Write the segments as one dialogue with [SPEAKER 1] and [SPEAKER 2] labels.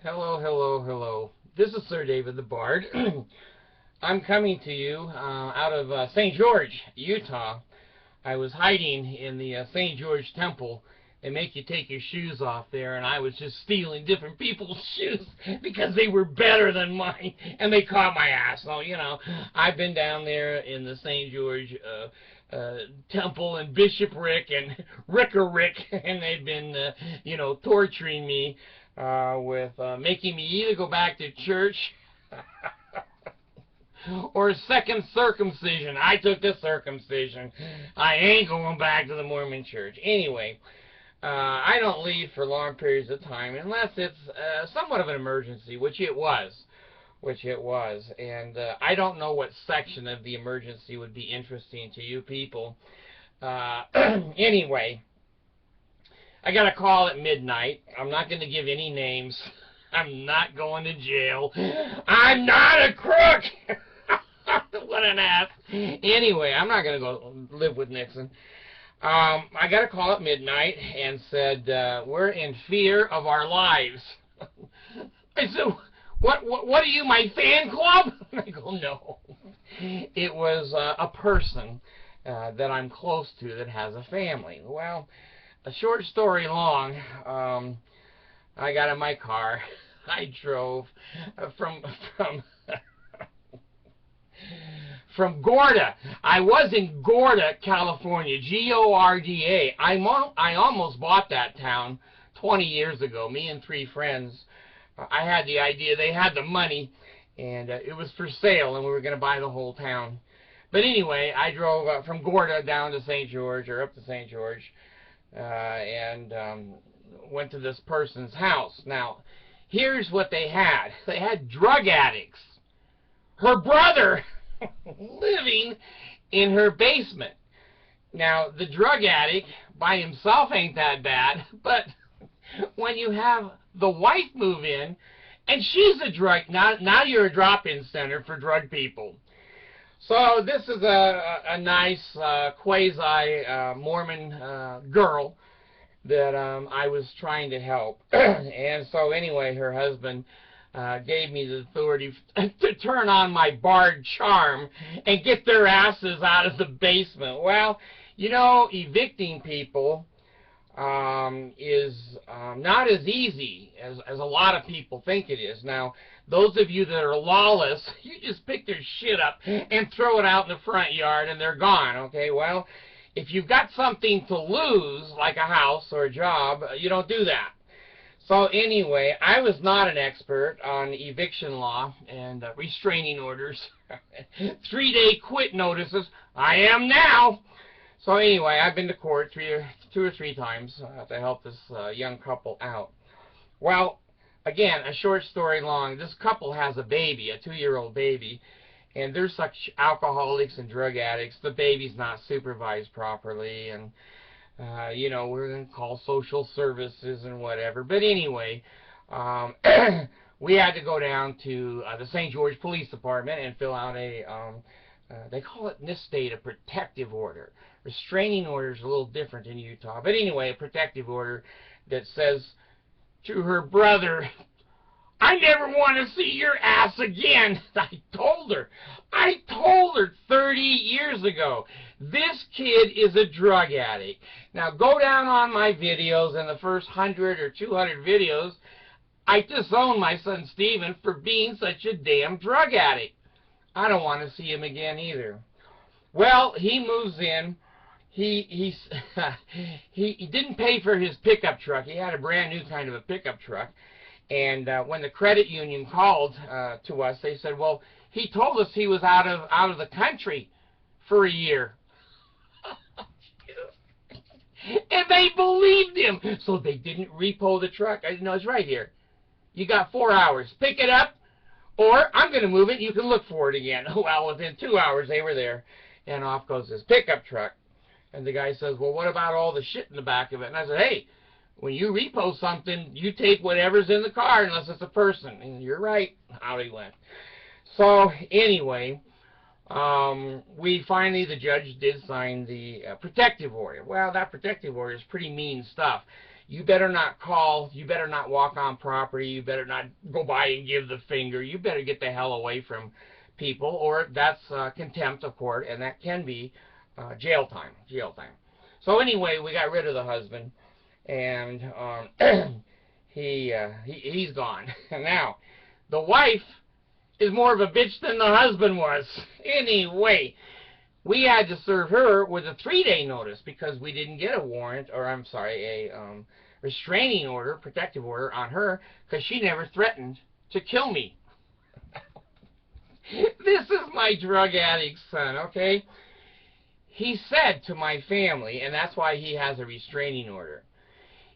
[SPEAKER 1] Hello, hello, hello. This is Sir David the Bard. I'm coming to you out of St. George, Utah. I was hiding in the St. George Temple. They make you take your shoes off there, and I was just stealing different people's shoes because they were better than mine, and they caught my ass. So, I've been down there in the St. George Temple and Bishopric and Rick, and they've been, torturing me with making me either go back to church or second circumcision. I took the circumcision. I ain't going back to the Mormon church. Anyway, I don't leave for long periods of time unless it's somewhat of an emergency, which it was. And I don't know what section of the emergency would be interesting to you people. Anyway, I got a call at midnight. I'm not going to give any names. I'm not going to jail. I'm not a crook. What an ass. Anyway, I'm not going to go live with Nixon. I got a call at midnight and said, we're in fear of our lives. I said, what are you, my fan club? I go, no. It was a person that I'm close to that has a family. Well, a short story long, I got in my car. I drove from Gorda. I was in Gorda, California, Gorda. I almost bought that town 20 years ago. Me and three friends. I had the idea. They had the money, and it was for sale, and we were going to buy the whole town. But anyway, I drove from Gorda down to St. George, or up to St. George, and went to this person's house. Now, here's what they had. They had drug addicts. Her brother living in her basement. Now, the drug addict by himself ain't that bad, but when you have the wife move in, and she's a drug, now you're a drop-in center for drug people. So this is a nice quasi-Mormon girl that I was trying to help. And so anyway, her husband gave me the authority to turn on my Bard charm and get their asses out of the basement. Well, evicting people is not as easy as a lot of people think it is. Now, those of you that are lawless, you just pick their shit up and throw it out in the front yard and they're gone, okay? Well, if you've got something to lose, like a house or a job, you don't do that. So anyway, I was not an expert on eviction law and restraining orders, 3-day quit notices. I am now. So anyway, I've been to court two or three times to help this young couple out. Well, again, a short story long, this couple has a baby, a 2-year-old baby, and they're such alcoholics and drug addicts. The baby's not supervised properly, and we're going to call social services and whatever. But anyway, we had to go down to the St. George Police Department and fill out a, they call it in this state a protective order. Restraining order is a little different in Utah. But anyway, a protective order that says to her brother, I never want to see your ass again. I told her 30 years ago, this kid is a drug addict. Now go down on my videos, and the first 100 or 200 videos, I disown my son Stephen for being such a damn drug addict. I don't want to see him again either. Well, he moves in. He didn't pay for his pickup truck. He had a brand new kind of a pickup truck. And when the credit union called to us, they said, well, he told us he was out of the country for a year. And they believed him. So they didn't repo the truck. I know, it's right here. You got 4 hours. Pick it up, or I'm going to move it. You can look for it again. Well, within 2 hours, they were there. And off goes this pickup truck. And the guy says, well, what about all the shit in the back of it? And I said, hey, when you repo something, you take whatever's in the car unless it's a person. And you're right. Out he went. So anyway, the judge did sign the protective order. Well, that protective order is pretty mean stuff. You better not call. You better not walk on property. You better not go by and give the finger. You better get the hell away from people, or that's contempt of court, and that can be jail time. Jail time. So anyway, we got rid of the husband, and he's gone. Now, the wife is more of a bitch than the husband was. Anyway, we had to serve her with a 3-day notice because we didn't get a warrant, or I'm sorry, a restraining order, protective order on her, because she never threatened to kill me. This is my drug addict son, okay? He said to my family, and that's why he has a restraining order,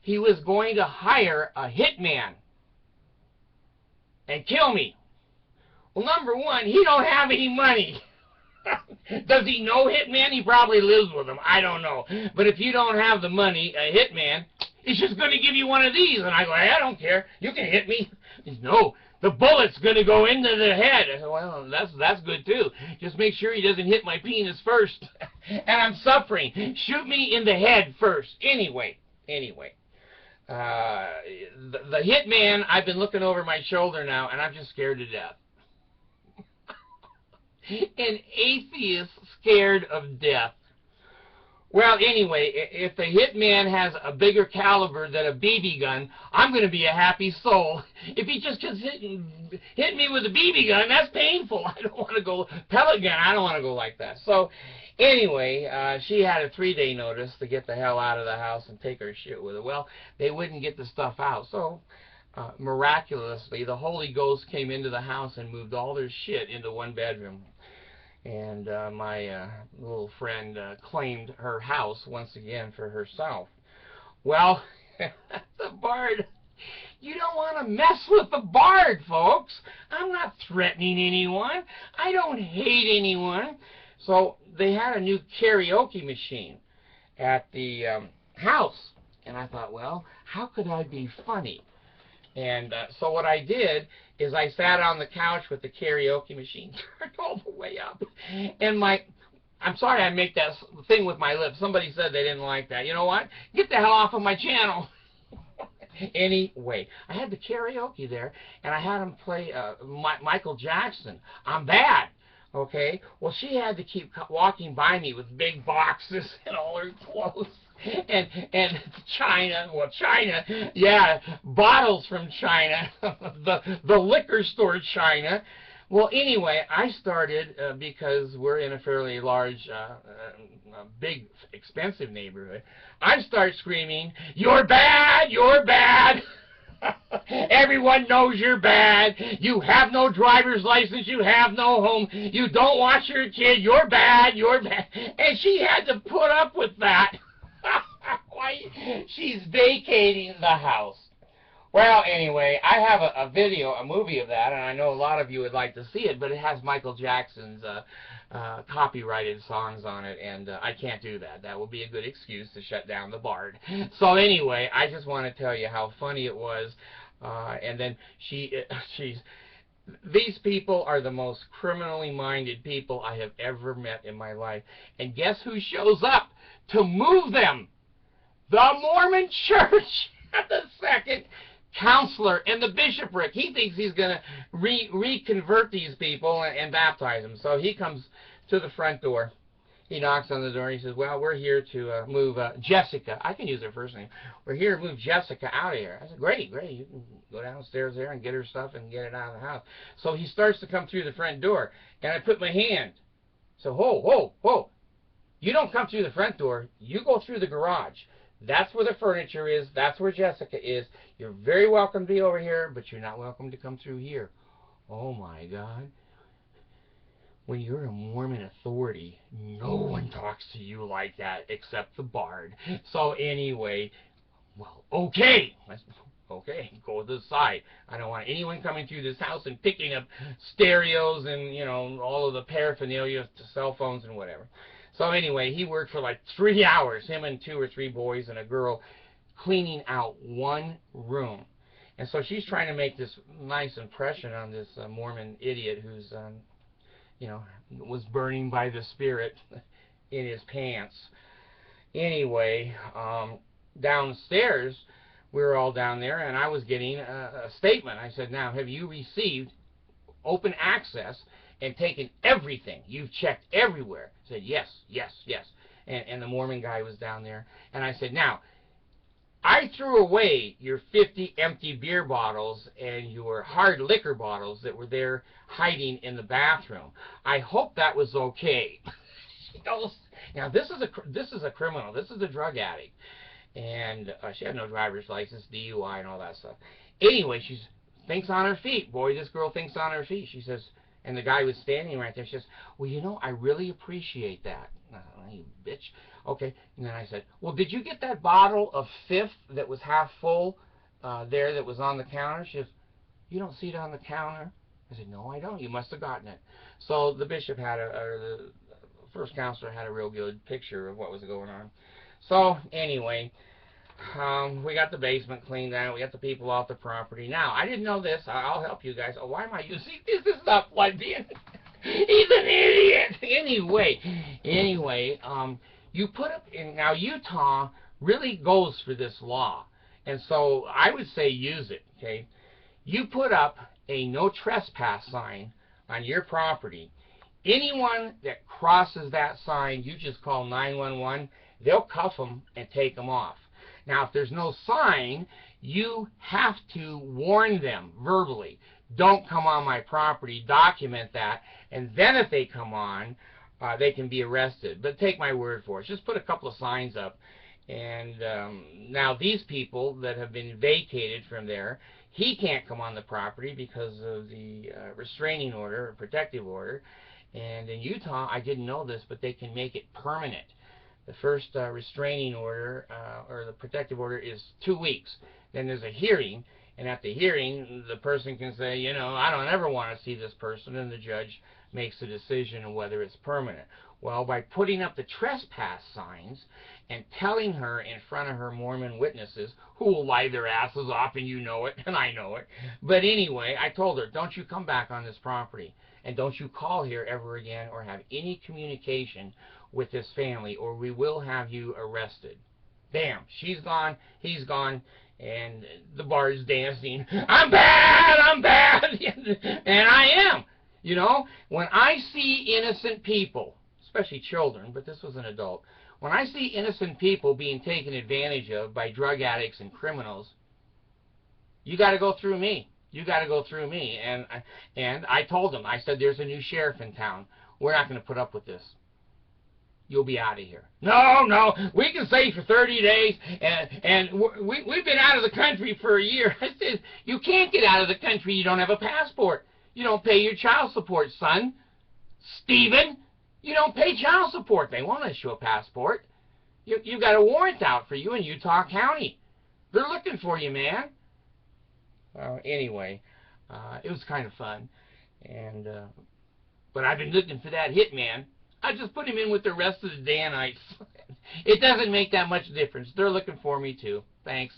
[SPEAKER 1] he was going to hire a hitman and kill me. Well, number one, he don't have any money. Does he know hitman? He probably lives with them. I don't know. But if you don't have the money, a hitman is just going to give you one of these. And I go, hey, I don't care. You can hit me. He says, no, the bullet's going to go into the head. I said, well, that's good too. Just make sure he doesn't hit my penis first. And I'm suffering. Shoot me in the head first. Anyway. The hitman, I've been looking over my shoulder now, and I'm just scared to death. An atheist scared of death. Well, anyway, if the hitman has a bigger caliber than a BB gun, I'm going to be a happy soul. If he just hit me with a BB gun, that's painful. I don't want to go pellet gun. I don't want to go like that. So, anyway, she had a 3-day notice to get the hell out of the house and take her shit with her. Well, they wouldn't get the stuff out, so miraculously, the Holy Ghost came into the house and moved all their shit into one bedroom. And my little friend claimed her house once again for herself. Well, the Bard, you don't want to mess with the Bard, folks. I'm not threatening anyone. I don't hate anyone. So they had a new karaoke machine at the house. And I thought, well, how could I be funny? And so what I did is I sat on the couch with the karaoke machine turned all the way up. And I'm sorry I make that thing with my lips. Somebody said they didn't like that. You know what? Get the hell off of my channel. Anyway, I had the karaoke there, and I had him play Michael Jackson. I'm bad. Okay? Well, she had to keep walking by me with big boxes and all her clothes. And China, yeah, bottles from China, the liquor store China. Well, anyway, I started, because we're in a fairly large, big, expensive neighborhood, I start screaming, "You're bad! You're bad! Everyone knows you're bad. You have no driver's license. You have no home. You don't watch your kid. You're bad. You're bad." And she had to put up with that. She's vacating the house. Well, anyway, I have a movie of that, and I know a lot of you would like to see it, but it has Michael Jackson's copyrighted songs on it, and I can't do that. That would be a good excuse to shut down the Bard. So anyway, I just want to tell you how funny it was, and then these people are the most criminally minded people I have ever met in my life. And guess who shows up to move them? The Mormon Church, the second counselor in the bishopric. He thinks he's going to reconvert these people and baptize them. So he comes to the front door. He knocks on the door. He says, well, we're here to move Jessica. I can use her first name. We're here to move Jessica out of here. I said, great. You can go downstairs there and get her stuff and get it out of the house. So he starts to come through the front door. And I put my hand. So, whoa. You don't come through the front door. You go through the garage. That's where the furniture is. That's where Jessica is. You're very welcome to be over here, but you're not welcome to come through here. Oh, my God. When you're a Mormon authority, no one talks to you like that except the Bard. So anyway, well, okay. Okay, go to the side. I don't want anyone coming through this house and picking up stereos and, you know, all of the paraphernalia, cell phones and whatever. So anyway, he worked for like 3 hours, him and 2 or 3 boys and a girl, cleaning out one room. And so she's trying to make this nice impression on this Mormon idiot who's, you know, was burning by the Spirit in his pants. Anyway, downstairs, we were all down there, and I was getting a statement. I said, now, have you received open access and taken everything? You've checked everywhere. I said, yes, yes, yes. And the Mormon guy was down there. And I said, now, I threw away your 50 empty beer bottles and your hard liquor bottles that were there hiding in the bathroom. I hope that was okay. She goes, now this is a criminal. This is a drug addict. And she had no driver's license, DUI, and all that stuff. Anyway, she thinks on her feet. Boy, this girl thinks on her feet. She says, and the guy was standing right there. She says, well, you know, I really appreciate that. You bitch. Okay. And then I said, well, did you get that bottle of Fifth that was half full there that was on the counter? She says, you don't see it on the counter? I said, no, I don't. You must have gotten it. So the bishop had or the first counselor had a real good picture of what was going on. So anyway, we got the basement cleaned out. We got the people off the property. Now, I didn't know this. I'll help you guys. Oh, why am I using this? This is not plugged in. He's an idiot. Anyway, you put up in, now Utah really goes for this law, and so I would say use it. Okay, you put up a no trespass sign on your property. Anyone that crosses that sign, you just call 911. They'll cuff them and take them off. Now, if there's no sign, you have to warn them verbally. Don't come on my property. Document that. And then if they come on, they can be arrested. But take my word for it. Just put a couple of signs up. And now these people that have been vacated from there, he can't come on the property because of the restraining order, or protective order. And in Utah, I didn't know this, but they can make it permanent. The first restraining order or the protective order is 2 weeks. Then there's a hearing, and at the hearing, the person can say, you know, I don't ever want to see this person, and the judge makes a decision on whether it's permanent. Well, by putting up the trespass signs and telling her in front of her Mormon witnesses, who will lie their asses off, and you know it, and I know it. But anyway, I told her, don't you come back on this property, and don't you call here ever again or have any communication with this family, or we will have you arrested. Bam, she's gone, he's gone, and the bar's dancing. I'm bad, and I am. You know, when I see innocent people, especially children, but this was an adult, when I see innocent people being taken advantage of by drug addicts and criminals, you got to go through me. You got to go through me. And I told them, I said, there's a new sheriff in town. We're not going to put up with this. You'll be out of here. No, we can stay for 30 days, and we've been out of the country for a year. I said, you can't get out of the country. You don't have a passport. You don't pay your child support, son. Stephen, you don't pay child support. They won't issue a passport. You've got a warrant out for you in Utah County. They're looking for you, man. Anyway, it was kind of fun, and but I've been looking for that hitman. I just put him in with the rest of the Danites. It doesn't make that much difference. They're looking for me too. Thanks.